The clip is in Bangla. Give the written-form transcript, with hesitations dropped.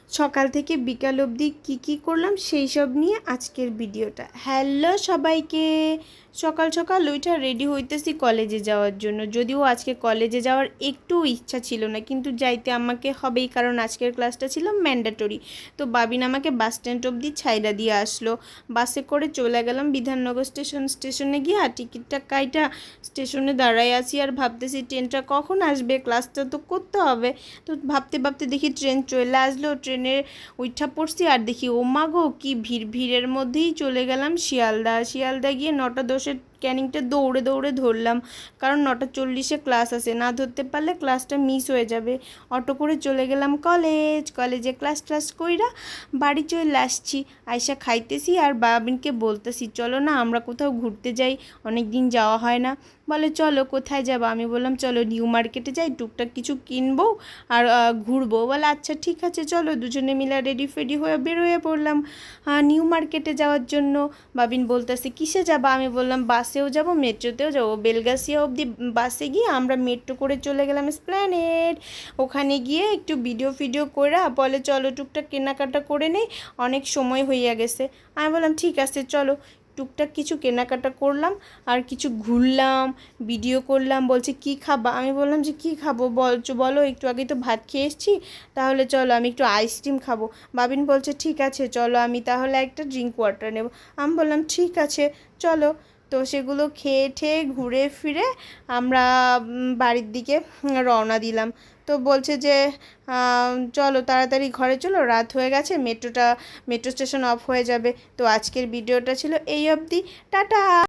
সকাল থেকে বিকাল অবধি কী করলাম সেই সব নিয়ে আজকের ভিডিওটা। হ্যালো সবাইকে, সকাল সকাল ওইটা রেডি হইতেছি কলেজে যাওয়ার জন্য। যদিও আজকে কলেজে যাওয়ার একটু ইচ্ছা ছিল না, কিন্তু যাইতে আমাকে হবেই, কারণ আজকের ক্লাসটা ছিল ম্যান্ডেটরি। তো বাবিন আমাকে বাস স্ট্যান্ড অবধি ছাইড়া দিয়ে আসলো। বাসে করে চলে গেলাম বিধাননগর স্টেশনে গিয়ে টিকিটটা কাইটা স্টেশনে দাঁড়াই আছি আর ভাবতেছি ট্রেনটা কখন আসবে, ক্লাসটা তো করতে হবে। তো ভাবতে ভাবতে দেখি ট্রেন চলে আসলো, ট্রেনের উঠা পড়ছি আর দেখি ও মা গো কি ভিড়ের মধ্যেই চলে গেলাম শিয়ালদা গিয়ে 9:10 ক্যানিংটা দৌড়ে ধরলাম, কারণ 9:40 ক্লাস আছে, না ধরতে পারলে ক্লাসটা মিস হয়ে যাবে। অটো করে চলে গেলাম কলেজে ক্লাস কইরা বাড়ি চলে আসছি। আইসা খাইতেছি আর বাবিনকে বলতেছি চলো না আমরা কোথাও ঘুরতে যাই, অনেক দিন যাওয়া হয় না। বলে চলো, কোথায় যাবো? আমি বললাম চলো নিউ মার্কেটে যাই, টুকটাক কিছু কিনবো আর ঘুরবো। বলে আচ্ছা ঠিক আছে চলো। দুজনে মিলে রেডি ফেডি হয়ে বের হয়ে পড়লাম নিউ মার্কেটে যাওয়ার জন্য। বাবিন বলতেছে কিসে যাবা? আমি বললাম বাসেও যাব, মেট্রোতেও যাবো। বেলগাছিয়া অবধি বাসে গিয়ে আমরা মেট্রো করে চলে গেলাম এসপ্ল্যানেড। ওখানে গিয়ে একটু ভিডিও করে বলে চলো টুকটাক কেনাকাটা করে নেই, অনেক সময় হইয়া গেছে। আমি বললাম ঠিক আছে চলো। টুকটাক কিছু কেনাকাটা করলাম আর কিছু ঘুরলাম, ভিডিও করলাম। বলছে কি খাবা? আমি বললাম যে কি খাবো বলো, একটু আগে তো ভাত খেয়ে এসেছি, তাহলে চলো আমি একটু আইসক্রিম খাবো। বাবিন বলছে ঠিক আছে চলো, আমি তাহলে একটা ড্রিঙ্ক ওয়াটার নেব। আমি বললাম ঠিক আছে চলো। তো সেগুলো খেয়ে ঘুরে ফিরে আমরা বাড়ির দিকে রওনা দিলাম। তো বলছে যে চলো তাড়াতাড়ি ঘরে চলো, রাত হয়ে গেছে, মেট্রো স্টেশন অফ হয়ে যাবে। তো আজকের ভিডিওটা ছিল এই অবধি, টাটা।